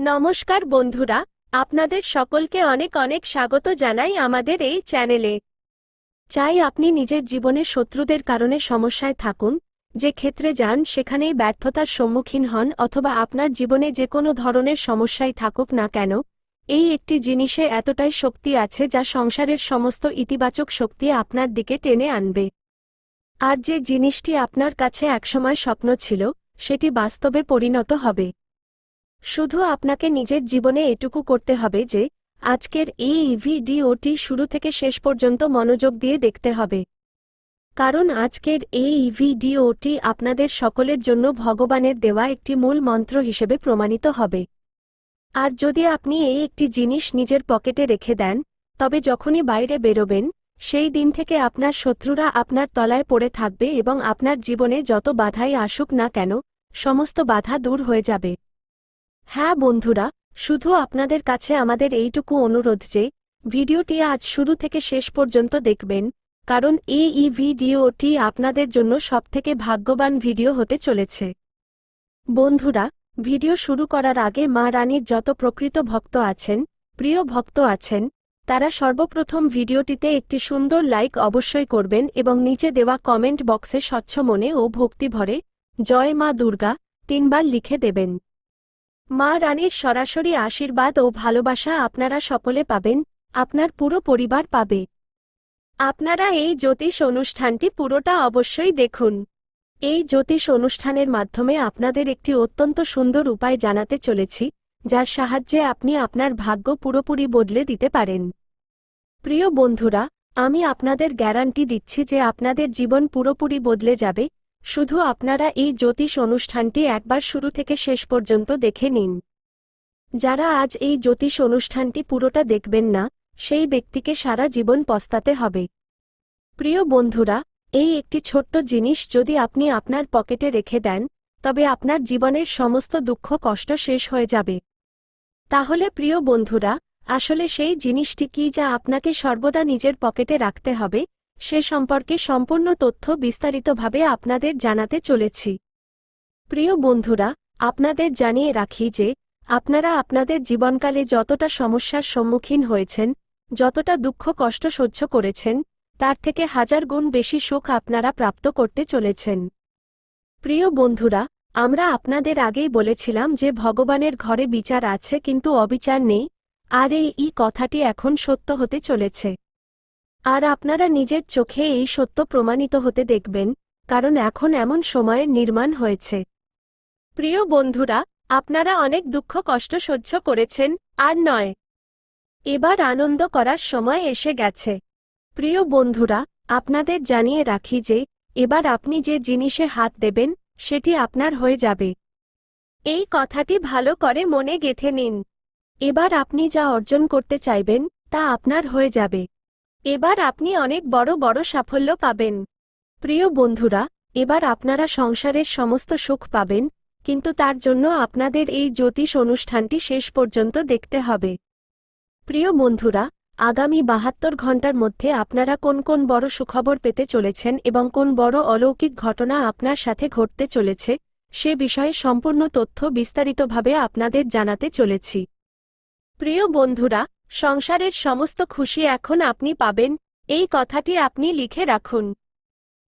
নমস্কার বন্ধুরা, আপনাদের সকলকে অনেক অনেক স্বাগত জানাই আমাদের এই চ্যানেলে। চাই আপনি নিজের জীবনে শত্রুদের কারণে সমস্যায় থাকুন, যে ক্ষেত্রে যান সেখানেই ব্যর্থতার সম্মুখীন হন, অথবা আপনার জীবনে যে কোনো ধরনের সমস্যাই থাকুক না কেন, এই একটি জিনিসে এতটাই শক্তি আছে যা সংসারের সমস্ত ইতিবাচক শক্তি আপনার দিকে টেনে আনবে। আর যে জিনিসটি আপনার কাছে একসময় স্বপ্ন ছিল, সেটি বাস্তবে পরিণত হবে। শুধু আপনাকে নিজের জীবনে এটুকু করতে হবে যে আজকের এই ভিডিওটি শুরু থেকে শেষ পর্যন্ত মনোযোগ দিয়ে দেখতে হবে, কারণ আজকের এই ভিডিওটি আপনাদের সকলের জন্য ভগবানের দেওয়া একটি মূল মন্ত্র হিসেবে প্রমাণিত হবে। আর যদি আপনি এই একটি জিনিস নিজের পকেটে রেখে দেন, তবে যখনই বাইরে বেরোবেন, সেই দিন থেকে আপনার শত্রুরা আপনার তলায় পড়ে থাকবে এবং আপনার জীবনে যত বাধাই আসুক না কেন, সমস্ত বাধা দূর হয়ে যাবে। হ্যাঁ বন্ধুরা, শুধু আপনাদের কাছে আমাদের এইটুকু অনুরোধ যে ভিডিওটি আজ শুরু থেকে শেষ পর্যন্ত দেখবেন, কারণ এই ভিডিওটি আপনাদের জন্য সবথেকে ভাগ্যবান ভিডিও হতে চলেছে। বন্ধুরা, ভিডিও শুরু করার আগে মা রানীর যত প্রকৃত ভক্ত আছেন, প্রিয় ভক্ত আছেন, তারা সর্বপ্রথম ভিডিওটিতে একটি সুন্দর লাইক অবশ্যই করবেন এবং নিচে দেওয়া কমেন্ট বক্সে স্বচ্ছ মনে ও ভক্তি ভরে জয় মা দুর্গা 3 বার লিখে দেবেন। মা রানীর সরাসরি আশীর্বাদ ও ভালোবাসা আপনারা সকলে পাবেন, আপনার পুরো পরিবার পাবে। আপনারা এই জ্যোতিষ অনুষ্ঠানটি পুরোটা অবশ্যই দেখুন। এই জ্যোতিষ অনুষ্ঠানের মাধ্যমে আপনাদের একটি অত্যন্ত সুন্দর উপায় জানাতে চলেছি, যার সাহায্যে আপনি আপনার ভাগ্য পুরোপুরি বদলে দিতে পারেন। প্রিয় বন্ধুরা, আমি আপনাদের গ্যারান্টি দিচ্ছি যে আপনাদের জীবন পুরোপুরি বদলে যাবে। শুধু আপনারা এই জ্যোতিষ অনুষ্ঠানটি একবার শুরু থেকে শেষ পর্যন্ত দেখে নিন। যারা আজ এই জ্যোতিষ অনুষ্ঠানটি পুরোটা দেখবেন না, সেই ব্যক্তিকে সারা জীবন পস্তাতে হবে। প্রিয় বন্ধুরা, এই একটি ছোট্ট জিনিস যদি আপনি আপনার পকেটে রেখে দেন, তবে আপনার জীবনের সমস্ত দুঃখ কষ্ট শেষ হয়ে যাবে। তাহলে প্রিয় বন্ধুরা, আসলে সেই জিনিসটি কি যা আপনাকে সর্বদা নিজের পকেটে রাখতে হবে, সে সম্পর্কে সম্পূর্ণ তথ্য বিস্তারিতভাবে আপনাদের জানাতে চলেছি। প্রিয় বন্ধুরা, আপনাদের জানিয়ে রাখি যে আপনারা আপনাদের জীবনকালে যতটা সমস্যার সম্মুখীন হয়েছেন, যতটা দুঃখ কষ্ট সহ্য করেছেন, তার থেকে 1000 গুণ বেশি সুখ আপনারা প্রাপ্ত করতে চলেছেন। প্রিয় বন্ধুরা, আমরা আপনাদের আগেই বলেছিলাম যে ভগবানের ঘরে বিচার আছে কিন্তু অবিচার নেই, আর এই কথাটি এখন সত্য হতে চলেছে। আর আপনারা নিজের চোখে এই সত্য প্রমাণিত হতে দেখবেন, কারণ এখন এমন সময়ের নির্মাণ হয়েছে। প্রিয় বন্ধুরা, আপনারা অনেক দুঃখ কষ্ট সহ্য করেছেন, আর নয়। এবার আনন্দ করার সময় এসে গেছে। প্রিয় বন্ধুরা, আপনাদের জানিয়ে রাখি যে এবার আপনি যে জিনিসে হাত দেবেন, সেটি আপনার হয়ে যাবে। এই কথাটি ভালো করে মনে গেঁথে নিন। এবার আপনি যা অর্জন করতে চাইবেন, তা আপনার হয়ে যাবে। এবার আপনি অনেক বড় বড় সাফল্য পাবেন। প্রিয় বন্ধুরা, এবার আপনারা সংসারের সমস্ত সুখ পাবেন, কিন্তু তার জন্য আপনাদের এই জ্যোতিষ অনুষ্ঠানটি শেষ পর্যন্ত দেখতে হবে। প্রিয় বন্ধুরা, আগামী 72 ঘন্টার মধ্যে আপনারা কোন কোন বড় সুখবর পেতে চলেছেন এবং কোন বড় অলৌকিক ঘটনা আপনার সাথে ঘটতে চলেছে, সে বিষয়ে সম্পূর্ণ তথ্য বিস্তারিতভাবে আপনাদের জানাতে চলেছি। প্রিয় বন্ধুরা, সংসারের সমস্ত খুশি এখন আপনি পাবেন, এই কথাটি আপনি লিখে রাখুন।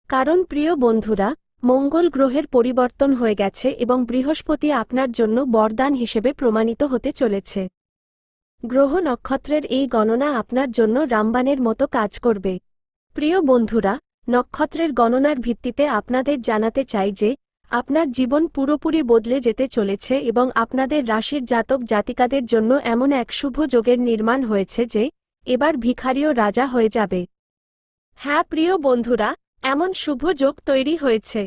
কারণ প্রিয় বন্ধুরা, মঙ্গল গ্রহের পরিবর্তন হয়ে গেছে এবং বৃহস্পতি আপনার জন্য বরদান হিসেবে প্রমাণিত হতে চলেছে। গ্রহ নক্ষত্রের এই গণনা আপনার জন্য রামবাণের মতো কাজ করবে। প্রিয় বন্ধুরা, নক্ষত্রের গণনার ভিত্তিতে আপনাদের জানাতে চাই যে আপনার জীবন পুরোপুরি বদলে যেতে চলেছে এবং আপনাদের রাশির জাতক জাতিকাদের জন্য এমন এক শুভ যোগের নির্মাণ হয়েছে যে এবার ভিখারিও রাজা হয়ে যাবে। হ্যাঁ প্রিয় বন্ধুরা, এমন শুভ যোগ তৈরি হয়েছে।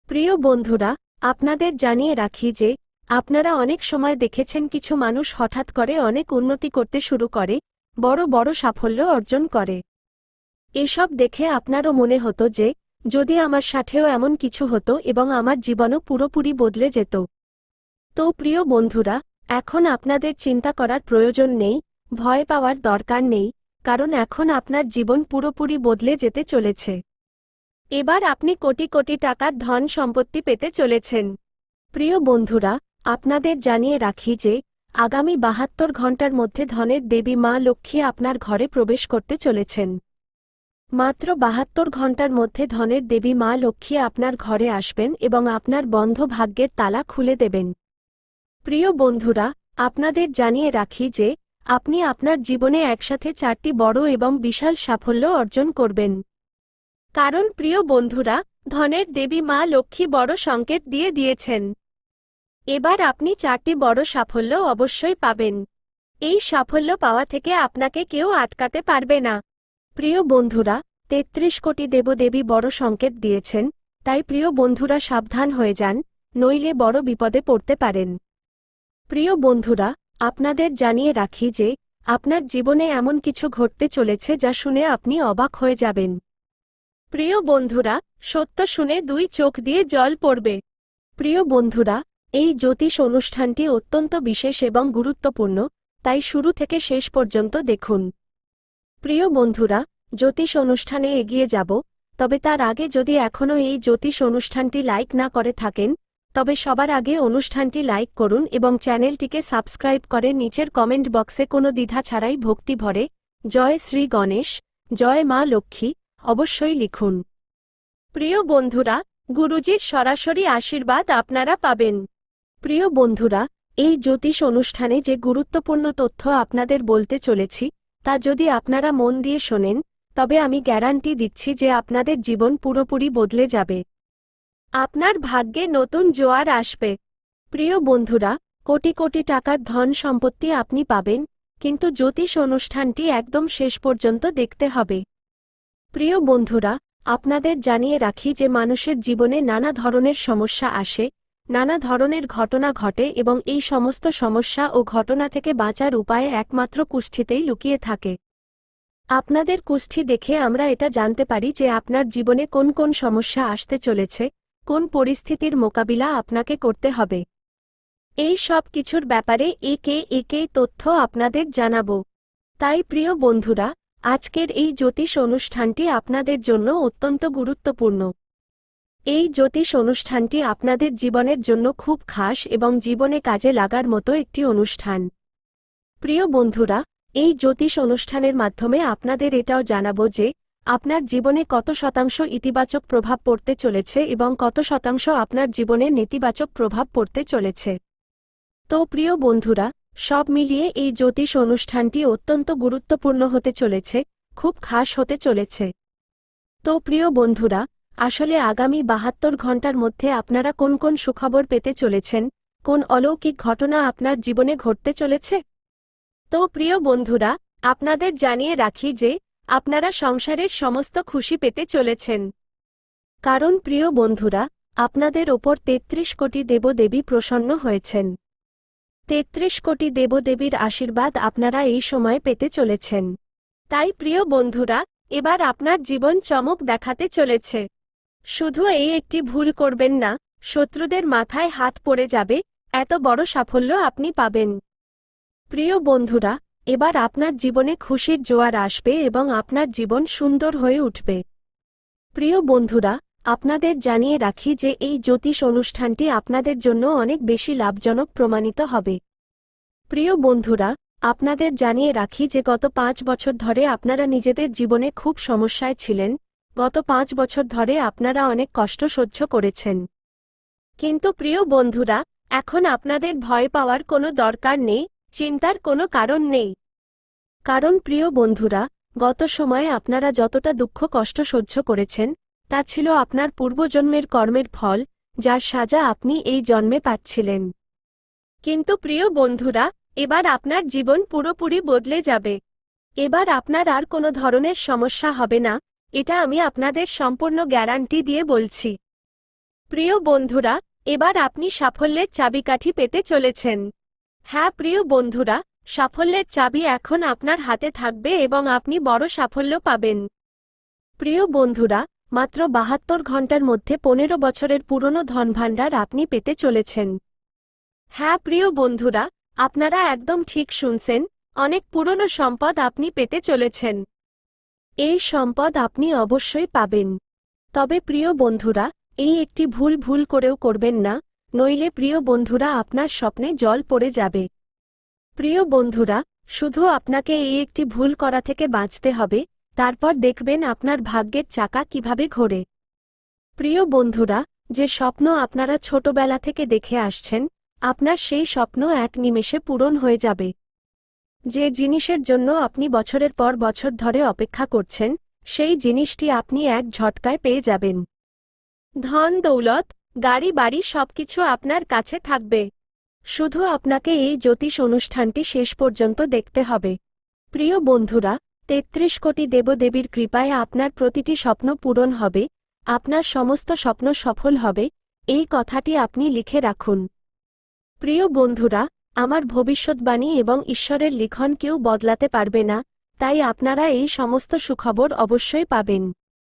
প্রিয় বন্ধুরা, আপনাদের জানিয়ে রাখি যে আপনারা অনেক সময় দেখেছেন কিছু মানুষ হঠাৎ করে অনেক উন্নতি করতে শুরু করে, বড় বড় সাফল্য অর্জন করে। এসব দেখে আপনারও মনে হতো যে যদি আমার সাথেও এমন কিছু হতো এবং আমার জীবনও পুরোপুরি বদলে যেত। তো প্রিয় বন্ধুরা, এখন আপনাদের চিন্তা করার প্রয়োজন নেই, ভয় পাওয়ার দরকার নেই, কারণ এখন আপনার জীবন পুরোপুরি বদলে যেতে চলেছে। এবার আপনি কোটি কোটি টাকার ধন সম্পত্তি পেতে চলেছেন। প্রিয় বন্ধুরা, আপনাদের জানিয়ে রাখি যে আগামী ৭২ ঘণ্টার মধ্যে ধনের দেবী মা লক্ষ্মী আপনার ঘরে প্রবেশ করতে চলেছেন। মাত্র ৭২ ঘণ্টার মধ্যে ধনের দেবী মা লক্ষ্মী আপনার ঘরে আসবেন এবং আপনার বন্ধ ভাগ্যের তালা খুলে দেবেন। প্রিয় বন্ধুরা, আপনাদের জানিয়ে রাখি যে আপনি আপনার জীবনে একসাথে ৪টি বড় এবং বিশাল সাফল্য অর্জন করবেন। কারণ প্রিয় বন্ধুরা, ধনের দেবী মা লক্ষ্মী বড় সংকেত দিয়ে দিয়েছেন। এবার আপনি ৪টি বড় সাফল্য অবশ্যই পাবেন। এই সাফল্য পাওয়া থেকে আপনাকে কেউ আটকাতে পারবে না। প্রিয় বন্ধুরা, ৩৩ কোটি দেবদেবী বড় সংকেত দিয়েছেন, তাই প্রিয় বন্ধুরা সাবধান হয়ে যান, নইলে বড় বিপদে পড়তে পারেন। প্রিয় বন্ধুরা, আপনাদের জানিয়ে রাখি যে আপনার জীবনে এমন কিছু ঘটতে চলেছে যা শুনে আপনি অবাক হয়ে যাবেন। প্রিয় বন্ধুরা, সত্য শুনে ২ চোখ দিয়ে জল পড়বে। প্রিয় বন্ধুরা, এই জ্যোতিষ অনুষ্ঠানটি অত্যন্ত বিশেষ এবং গুরুত্বপূর্ণ, তাই শুরু থেকে শেষ পর্যন্ত দেখুন। প্রিয় বন্ধুরা, জ্যোতিষ অনুষ্ঠানে এগিয়ে যাব, তবে তার আগে যদি এখনও এই জ্যোতিষ অনুষ্ঠানটি লাইক না করে থাকেন, তবে সবার আগে অনুষ্ঠানটি লাইক করুন এবং চ্যানেলটিকে সাবস্ক্রাইব করে নিচের কমেন্ট বক্সে কোনো দ্বিধা ছাড়াই ভক্তি ভরে জয় শ্রী গণেশ, জয় মা লক্ষ্মী অবশ্যই লিখুন। প্রিয় বন্ধুরা, গুরুজির সরাসরি আশীর্বাদ আপনারা পাবেন। প্রিয় বন্ধুরা, এই জ্যোতিষ অনুষ্ঠানে যে গুরুত্বপূর্ণ তথ্য আপনাদের বলতে চলেছি, তা যদি আপনারা মন দিয়ে শোনেন, তবে আমি গ্যারান্টি দিচ্ছি যে আপনাদের জীবন পুরোপুরি বদলে যাবে। আপনার ভাগ্যে নতুন জোয়ার আসবে। প্রিয় বন্ধুরা, কোটি কোটি টাকার ধন সম্পত্তি আপনি পাবেন, কিন্তু জ্যোতিষ অনুষ্ঠানটি একদম শেষ পর্যন্ত দেখতে হবে। প্রিয় বন্ধুরা, আপনাদের জানিয়ে রাখি যে মানুষের জীবনে নানা ধরনের সমস্যা আসে, নানা ধরনের ঘটনা ঘটে এবং এই সমস্ত সমস্যা ও ঘটনা থেকে বাঁচার উপায় একমাত্র কুষ্ঠিতেই লুকিয়ে থাকে। আপনাদের কুষ্ঠি দেখে আমরা এটা জানতে পারি যে আপনার জীবনে কোন কোন সমস্যা আসতে চলেছে, কোন পরিস্থিতির মোকাবিলা আপনাকে করতে হবে। এই সব কিছুর ব্যাপারে একে একে তথ্য আপনাদের জানাবো। তাই প্রিয় বন্ধুরা, আজকের এই জ্যোতিষ অনুষ্ঠানটি আপনাদের জন্য অত্যন্ত গুরুত্বপূর্ণ। এই জ্যোতিষ অনুষ্ঠানটি আপনাদের জীবনের জন্য খুব খাস এবং জীবনে কাজে লাগার মতো একটি অনুষ্ঠান। প্রিয় বন্ধুরা, এই জ্যোতিষ অনুষ্ঠানের মাধ্যমে আপনাদের এটাও জানাবো যে আপনার জীবনে কত শতাংশ ইতিবাচক প্রভাব পড়তে চলেছে এবং কত শতাংশ আপনার জীবনে নেতিবাচক প্রভাব পড়তে চলেছে। তো প্রিয় বন্ধুরা, সব মিলিয়ে এই জ্যোতিষ অনুষ্ঠানটি অত্যন্ত গুরুত্বপূর্ণ হতে চলেছে, খুব খাস হতে চলেছে। তো প্রিয় বন্ধুরা, আসলে আগামী ৭২ ঘণ্টার মধ্যে আপনারা কোন কোন সুখবর পেতে চলেছেন, কোন অলৌকিক ঘটনা আপনার জীবনে ঘটতে চলেছে? তো প্রিয় বন্ধুরা, আপনাদের জানিয়ে রাখি যে আপনারা সংসারের সমস্ত খুশি পেতে চলেছেন। কারণ প্রিয় বন্ধুরা, আপনাদের ওপর ৩৩ কোটি দেবদেবী প্রসন্ন হয়েছেন। ৩৩ কোটি দেবদেবীর আশীর্বাদ আপনারা এই সময়ে পেতে চলেছেন। তাই প্রিয় বন্ধুরা, এবার আপনার জীবন চমক দেখাতে চলেছে। শুধু এই একটি ভুল করবেন না, শত্রুদের মাথায় হাত পড়ে যাবে, এত বড় সাফল্য আপনি পাবেন। প্রিয় বন্ধুরা, এবার আপনার জীবনে খুশির জোয়ার আসবে এবং আপনার জীবন সুন্দর হয়ে উঠবে। প্রিয় বন্ধুরা, আপনাদের জানিয়ে রাখি যে এই জ্যোতিষ অনুষ্ঠানটি আপনাদের জন্য অনেক বেশি লাভজনক প্রমাণিত হবে। প্রিয় বন্ধুরা, আপনাদের জানিয়ে রাখি যে গত ৫ বছর ধরে আপনারা নিজেদের জীবনে খুব সমস্যায় ছিলেন, গত ৫ বছর ধরে আপনারা অনেক কষ্ট সহ্য করেছেন। কিন্তু প্রিয় বন্ধুরা, এখন আপনাদের ভয় পাওয়ার কোনো দরকার নেই, চিন্তার কোনো কারণ নেই। কারণ প্রিয় বন্ধুরা, গত সময়ে আপনারা যতটা দুঃখ কষ্ট সহ্য করেছেন, তা ছিল আপনার পূর্বজন্মের কর্মের ফল, যার সাজা আপনি এই জন্মে পাচ্ছিলেন। কিন্তু প্রিয় বন্ধুরা, এবার আপনার জীবন পুরোপুরি বদলে যাবে। এবার আপনার আর কোনো ধরনের সমস্যা হবে না, এটা আমি আপনাদের সম্পূর্ণ গ্যারান্টি দিয়ে বলছি। প্রিয় বন্ধুরা, এবার আপনি সাফল্যের চাবিকাঠি পেতে চলেছেন। হ্যাঁ প্রিয় বন্ধুরা, সাফল্যের চাবি এখন আপনার হাতে থাকবে এবং আপনি বড় সাফল্য পাবেন। প্রিয় বন্ধুরা, মাত্র ৭২ ঘণ্টার মধ্যে ১৫ বছরের পুরনো ধনভাণ্ডার আপনি পেতে চলেছেন। হ্যাঁ প্রিয় বন্ধুরা, আপনারা একদম ঠিক শুনছেন, অনেক পুরনো সম্পদ আপনি পেতে চলেছেন। এই সম্পদ আপনি অবশ্যই পাবেন। তবে প্রিয় বন্ধুরা, এই একটি ভুল করেও করবেন না, নইলে প্রিয় বন্ধুরা আপনার স্বপ্নে জল পড়ে যাবে। প্রিয় বন্ধুরা, শুধু আপনাকে এই একটি ভুল করা থেকে বাঁচতে হবে, তারপর দেখবেন আপনার ভাগ্যের চাকা কিভাবে ঘোরে। প্রিয় বন্ধুরা, যে স্বপ্ন আপনারা ছোটবেলা থেকে দেখে আসছেন, আপনার সেই স্বপ্ন এক নিমেষে পূরণ হয়ে যাবে। যে জিনিসের জন্য আপনি বছরের পর বছর ধরে অপেক্ষা করছেন, সেই জিনিসটি আপনি এক ঝটকায় পেয়ে যাবেন। ধন দৌলত, গাড়ি বাড়ি সবকিছু আপনার কাছে থাকবে। শুধু আপনাকে এই জ্যোতিষ অনুষ্ঠানটি শেষ পর্যন্ত দেখতে হবে। প্রিয় বন্ধুরা, ৩৩ কোটি দেবদেবীর কৃপায় আপনার প্রতিটি স্বপ্ন পূরণ হবে, আপনার সমস্ত স্বপ্ন সফল হবে, এই কথাটি আপনি লিখে রাখুন। প্রিয় বন্ধুরা, আমার ভবিষ্যৎবাণী এবং ঈশ্বরের লিখন কেউ বদলাতে পারবে না, তাই আপনারা এই সমস্ত সুখবর অবশ্যই পাবেন।